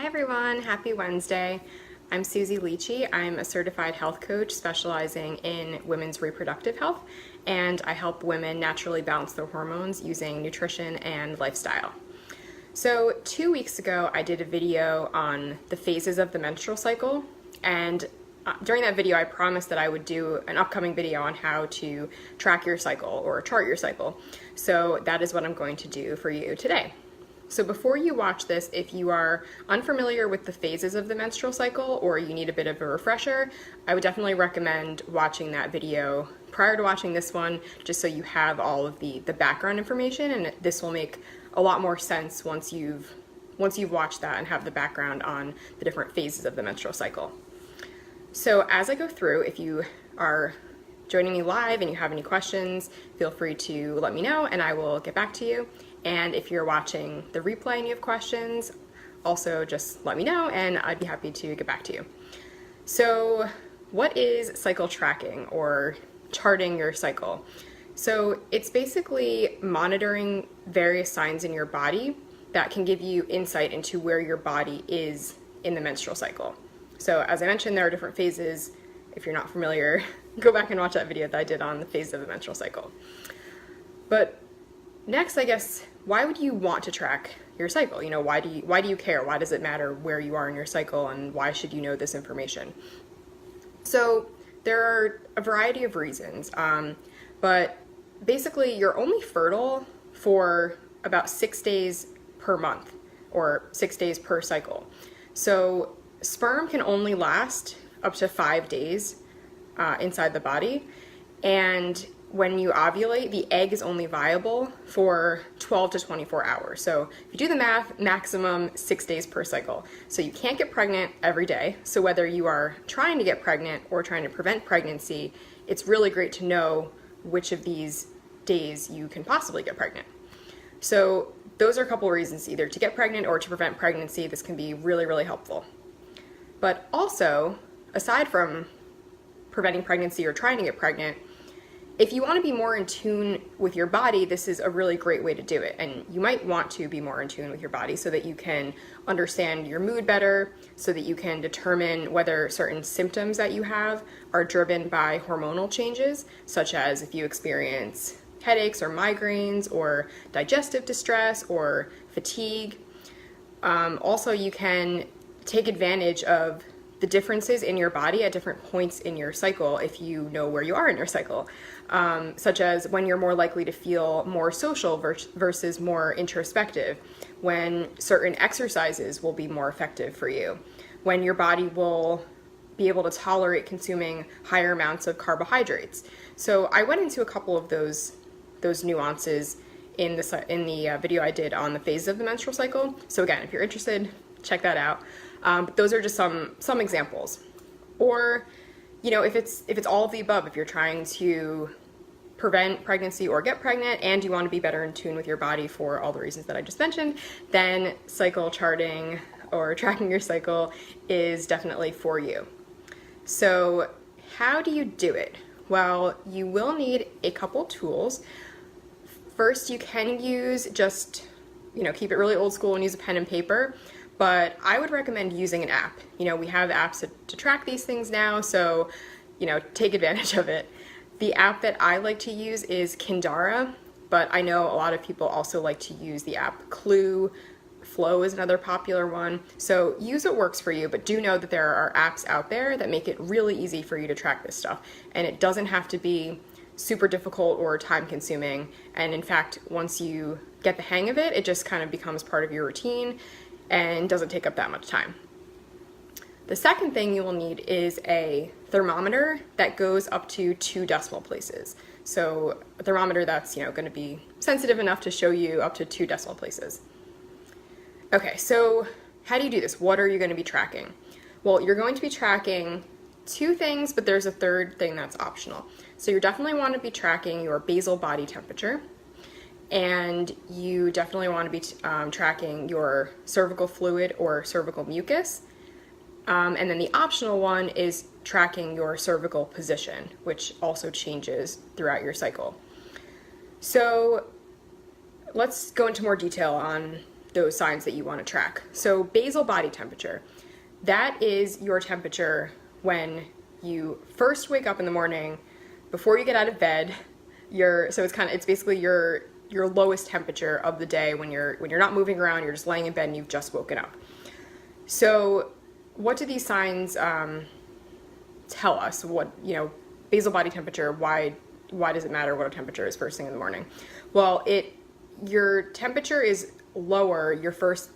Hi everyone, happy Wednesday. I'm Susie Leachy. I'm a certified health coach specializing in women's reproductive health, and I help women naturally balance their hormones using nutrition and lifestyle. So 2 weeks ago, I did a video on the phases of the menstrual cycle, and during that video, I promised that I would do an upcoming video on how to track your cycle or chart your cycle. So that is what I'm going to do for you today. So before you watch this, if you are unfamiliar with the phases of the menstrual cycle or you need a bit of a refresher, I would definitely recommend watching that video prior to watching this one, just so you have all of the background information, and this will make a lot more sense once you've watched that and have the background on the different phases of the menstrual cycle. So as I go through, if you are joining me live and you have any questions, feel free to let me know and I will get back to you. And if you're watching the replay and you have questions, also just let me know and I'd be happy to get back to you. So what is cycle tracking or charting your cycle? So it's basically monitoring various signs in your body that can give you insight into where your body is in the menstrual cycle. So as I mentioned, there are different phases. If you're not familiar, go back and watch that video that I did on the phases of the menstrual cycle. But next, I guess, why would you want to track your cycle? You know, why do you care? Why does it matter where you are in your cycle, and why should you know this information? So there are a variety of reasons, but basically you're only fertile for about 6 days per month, or 6 days per cycle. So sperm can only last up to 5 days inside the body, and when you ovulate, the egg is only viable for 12 to 24 hours. So if you do the math, maximum 6 days per cycle. So you can't get pregnant every day. So whether you are trying to get pregnant or trying to prevent pregnancy, it's really great to know which of these days you can possibly get pregnant. So those are a couple of reasons, either to get pregnant or to prevent pregnancy. This can be really, really helpful. But also, aside from preventing pregnancy or trying to get pregnant, if you want to be more in tune with your body, this is a really great way to do it. And you might want to be more in tune with your body so that you can understand your mood better, so that you can determine whether certain symptoms that you have are driven by hormonal changes, such as if you experience headaches or migraines or digestive distress or fatigue. Also, you can take advantage of the differences in your body at different points in your cycle if you know where you are in your cycle, such as when you're more likely to feel more social versus more introspective, when certain exercises will be more effective for you, when your body will be able to tolerate consuming higher amounts of carbohydrates. So I went into a couple of those nuances in the video I did on the phases of the menstrual cycle. So again, if you're interested, check that out. But those are just some examples. Or, you know, if it's all of the above, if you're trying to prevent pregnancy or get pregnant and you want to be better in tune with your body for all the reasons that I just mentioned, then cycle charting or tracking your cycle is definitely for you. So how do you do it? Well, you will need a couple tools. First, you can use just, keep it really old school and use a pen and paper. But I would recommend using an app. We have apps to track these things now, so, take advantage of it. The app that I like to use is Kindara, but I know a lot of people also like to use the app Clue. Flow is another popular one. So use what works for you, but do know that there are apps out there that make it really easy for you to track this stuff. And it doesn't have to be super difficult or time consuming. And in fact, once you get the hang of it, it just kind of becomes part of your routine and doesn't take up that much time. The second thing you will need is a thermometer that goes up to 2 decimal places. So a thermometer that's going to be sensitive enough to show you up to 2 decimal places. Okay, so how do you do this? What are you going to be tracking? Well, you're going to be tracking 2 things, but there's a third thing that's optional. So you definitely want to be tracking your basal body temperature, and you definitely want to be tracking your cervical fluid or cervical mucus. And then the optional one is tracking your cervical position, which also changes throughout your cycle. So let's go into more detail on those signs that you want to track. So basal body temperature, that is your temperature when you first wake up in the morning, before you get out of bed. It's basically your lowest temperature of the day when you're not moving around, you're just laying in bed and you've just woken up. So what do these signs tell us? What, basal body temperature, why does it matter what our temperature is first thing in the morning? Well, your temperature is lower the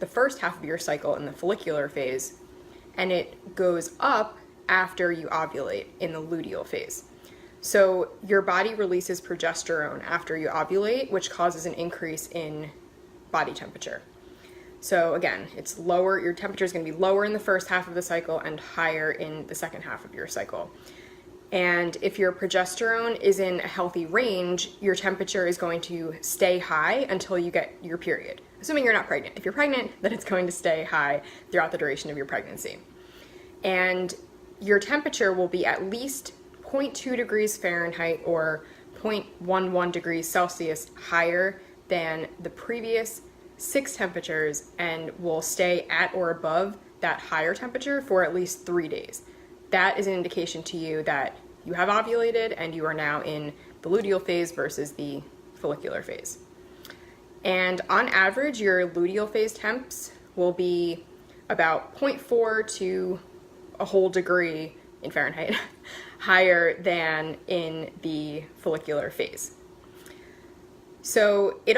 first half of your cycle in the follicular phase, and it goes up after you ovulate in the luteal phase. So your body releases progesterone after you ovulate, which causes an increase in body temperature. So again, it's lower, your temperature is going to be lower in the first half of the cycle and higher in the second half of your cycle. And if your progesterone is in a healthy range, your temperature is going to stay high until you get your period. Assuming you're not pregnant. If you're pregnant, then it's going to stay high throughout the duration of your pregnancy. And your temperature will be at least 0.2 degrees Fahrenheit or 0.11 degrees Celsius higher than the previous 6 temperatures, and will stay at or above that higher temperature for at least 3 days. That is an indication to you that you have ovulated and you are now in the luteal phase versus the follicular phase. And on average, your luteal phase temps will be about 0.4 to a whole degree in Fahrenheit higher than in the follicular phase. So your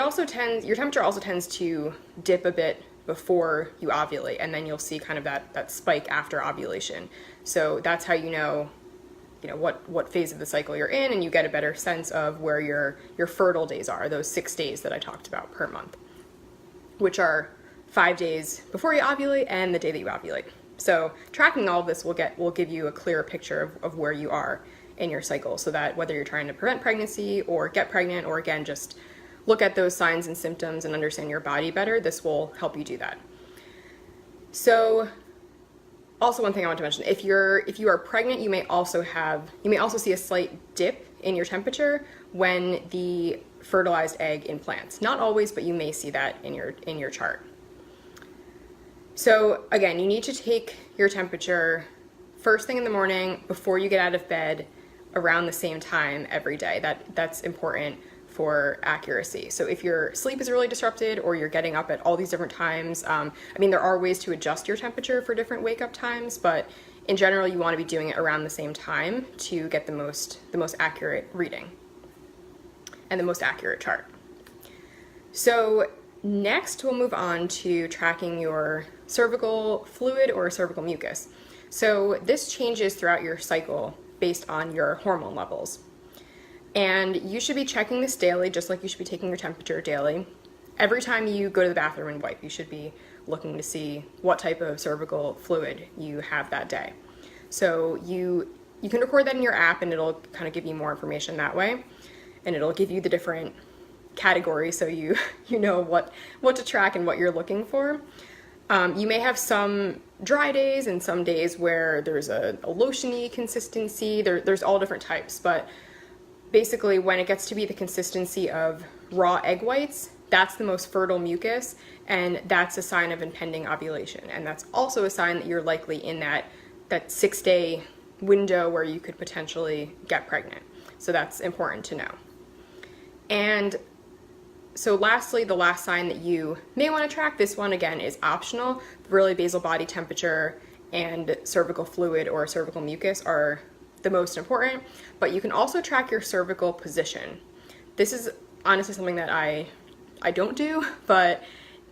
temperature also tends to dip a bit before you ovulate, and then you'll see kind of that spike after ovulation. So that's how you know what phase of the cycle you're in, and you get a better sense of where your fertile days are, those 6 days that I talked about per month, which are 5 days before you ovulate and the day that you ovulate. So tracking all of this will give you a clearer picture of where you are in your cycle, so that whether you're trying to prevent pregnancy or get pregnant, or again, just look at those signs and symptoms and understand your body better, this will help you do that. So also one thing I want to mention, if you are pregnant, you may also see a slight dip in your temperature when the fertilized egg implants. Not always, but you may see that in your chart. So again, you need to take your temperature first thing in the morning before you get out of bed around the same time every day. That's important for accuracy. So if your sleep is really disrupted or you're getting up at all these different times, there are ways to adjust your temperature for different wake up times, but in general, you want to be doing it around the same time to get the most accurate reading and the most accurate chart. So next, we'll move on to tracking your cervical fluid or cervical mucus. So this changes throughout your cycle based on your hormone levels. And you should be checking this daily, just like you should be taking your temperature daily. Every time you go to the bathroom and wipe, you should be looking to see what type of cervical fluid you have that day. So you can record that in your app, and it'll kind of give you more information that way. And it'll give you the different categories, so you know what to track and what you're looking for. You may have some dry days and some days where there's a lotiony consistency. There's all different types, but basically when it gets to be the consistency of raw egg whites, that's the most fertile mucus, and that's a sign of impending ovulation. And that's also a sign that you're likely in that 6-day window where you could potentially get pregnant. So that's important to know. And so lastly, the last sign that you may want to track, this one again is optional. Really, basal body temperature and cervical fluid or cervical mucus are the most important, but you can also track your cervical position. This is honestly something that I don't do, but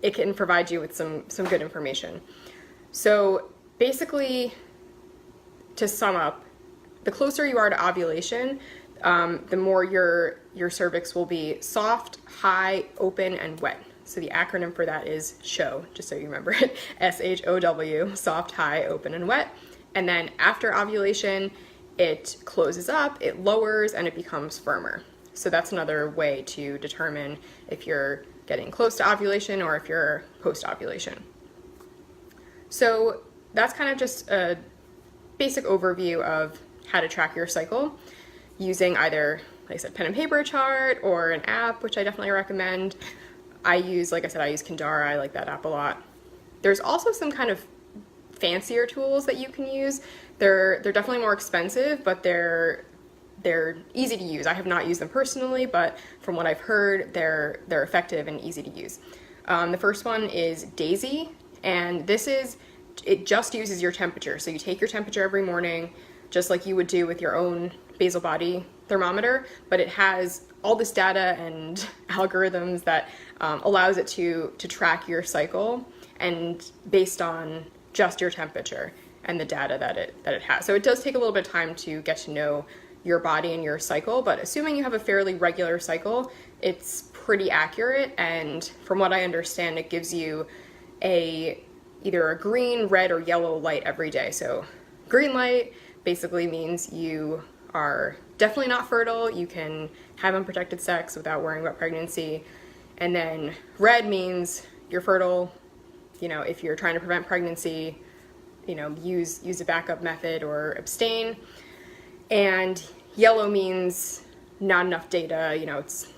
it can provide you with some good information. So basically, to sum up, the closer you are to ovulation, the more your cervix will be soft, high, open, and wet. So the acronym for that is SHOW, just so you remember it, SHOW, soft, high, open, and wet. And then after ovulation, it closes up, it lowers, and it becomes firmer. So that's another way to determine if you're getting close to ovulation or if you're post-ovulation. So that's kind of just a basic overview of how to track your cycle using either, like I said, pen and paper chart or an app, which I definitely recommend. like I said, I use Kindara. I like that app a lot. There's also some kind of fancier tools that you can use. They're definitely more expensive, but they're easy to use. I have not used them personally, but from what I've heard, they're effective and easy to use. The first one is Daisy, and it just uses your temperature. So you take your temperature every morning, just like you would do with your own basal body thermometer, but it has all this data and algorithms that allows it to track your cycle, and based on just your temperature and the data that it has. So it does take a little bit of time to get to know your body and your cycle, but assuming you have a fairly regular cycle, it's pretty accurate. And from what I understand, it gives you either a green, red, or yellow light every day. So green light basically means you are definitely not fertile. You can have unprotected sex without worrying about pregnancy. And then red means you're fertile. If you're trying to prevent pregnancy, use a backup method or abstain. And yellow means not enough data. It's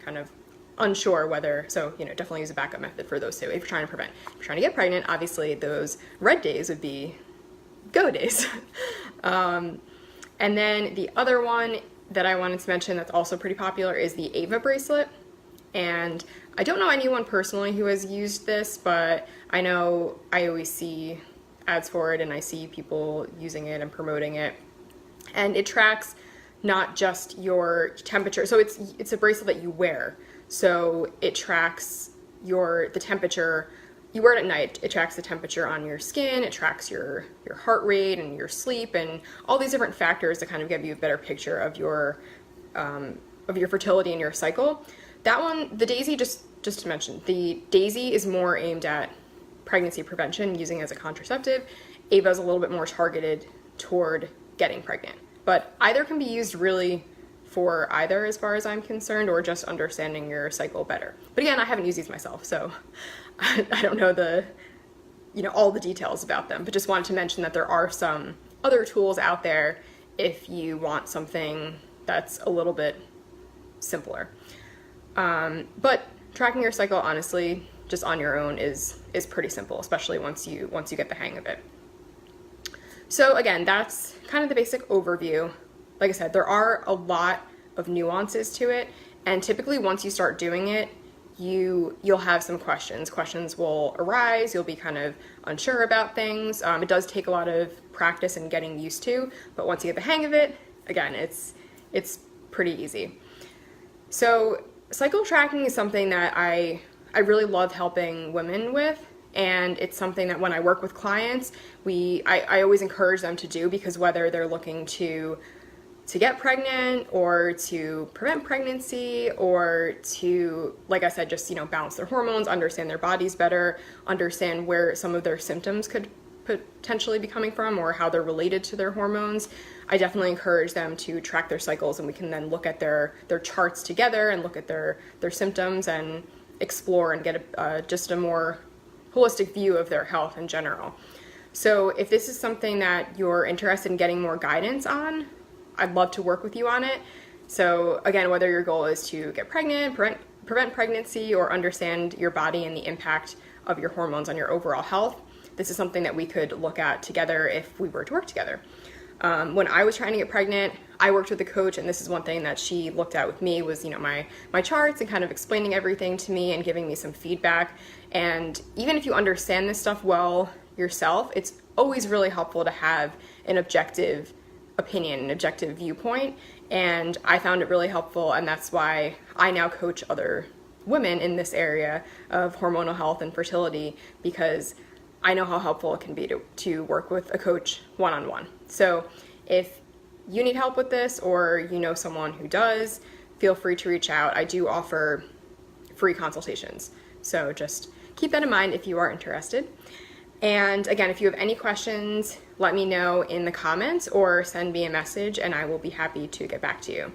kind of unsure whether, so definitely use a backup method for those two if you're trying to prevent. If you're trying to get pregnant, obviously those red days would be go days. And then the other one that I wanted to mention that's also pretty popular is the Ava bracelet. And I don't know anyone personally who has used this, but I know I always see ads for it and I see people using it and promoting it. And it tracks not just your temperature. So it's a bracelet that you wear. So it tracks the temperature. You wear it at night. It tracks the temperature on your skin. It tracks your heart rate and your sleep and all these different factors that kind of give you a better picture of your fertility and your cycle. That one, the Daisy, just to mention, the Daisy is more aimed at pregnancy prevention, using it as a contraceptive. Ava is a little bit more targeted toward getting pregnant. But either can be used really for either, as far as I'm concerned, or just understanding your cycle better. But again, I haven't used these myself, so I don't know all the details about them, but just wanted to mention that there are some other tools out there if you want something that's a little bit simpler. But tracking your cycle, honestly, just on your own is pretty simple, especially once you get the hang of it. So again, that's kind of the basic overview. Like I said, there are a lot of nuances to it, and typically once you start doing it, you'll have some questions. Questions will arise, you'll be kind of unsure about things. It does take a lot of practice and getting used to, but once you get the hang of it, again, it's pretty easy. So cycle tracking is something that I really love helping women with, and it's something that when I work with clients, I always encourage them to do, because whether they're looking to get pregnant or to prevent pregnancy or to, like I said, just balance their hormones, understand their bodies better, understand where some of their symptoms could potentially be coming from or how they're related to their hormones, I definitely encourage them to track their cycles, and we can then look at their charts together and look at their symptoms and explore and get just a more holistic view of their health in general. So if this is something that you're interested in getting more guidance on, I'd love to work with you on it. So again, whether your goal is to get pregnant, prevent pregnancy, or understand your body and the impact of your hormones on your overall health, this is something that we could look at together if we were to work together. When I was trying to get pregnant, I worked with a coach, and this is one thing that she looked at with me was, my charts and kind of explaining everything to me and giving me some feedback. And even if you understand this stuff well yourself, it's always really helpful to have an objective opinion, an objective viewpoint. And I found it really helpful, and that's why I now coach other women in this area of hormonal health and fertility, because I know how helpful it can be to work with a coach one-on-one. So if you need help with this, or you know someone who does, feel free to reach out. I do offer free consultations. So just keep that in mind if you are interested. And again, if you have any questions, let me know in the comments or send me a message, and I will be happy to get back to you.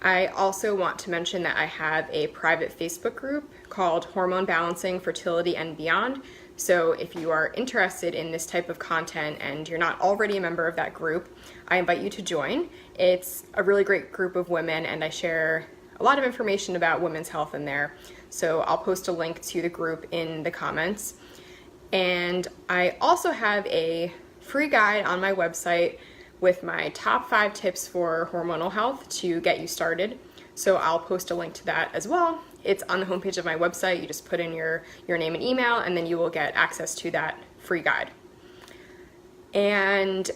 I also want to mention that I have a private Facebook group called Hormone Balancing, Fertility, and Beyond. So if you are interested in this type of content and you're not already a member of that group, I invite you to join. It's a really great group of women, and I share a lot of information about women's health in there. So I'll post a link to the group in the comments. And I also have a free guide on my website with my top 5 tips for hormonal health to get you started. So I'll post a link to that as well. It's on the homepage of my website. You just put in your name and email, and then you will get access to that free guide. And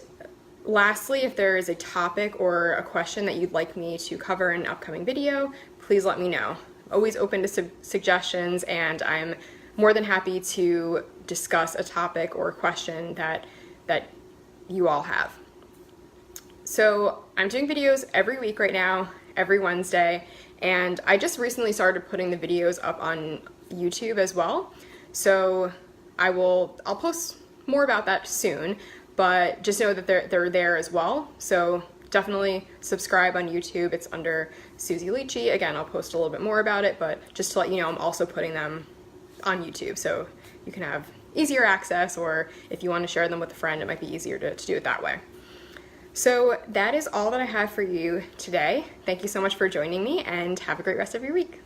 lastly, if there is a topic or a question that you'd like me to cover in an upcoming video, please let me know. Always open to suggestions, and I'm more than happy to discuss a topic or a question that you all have. So I'm doing videos every week right now, every Wednesday, and I just recently started putting the videos up on YouTube as well. So I'll post more about that soon, but just know that they're there as well. So definitely subscribe on YouTube. It's under Susie Lychee. Again, I'll post a little bit more about it, but just to let you know, I'm also putting them on YouTube, so you can have easier access, or if you want to share them with a friend, it might be easier to do it that way. So that is all that I have for you today. Thank you so much for joining me, and have a great rest of your week.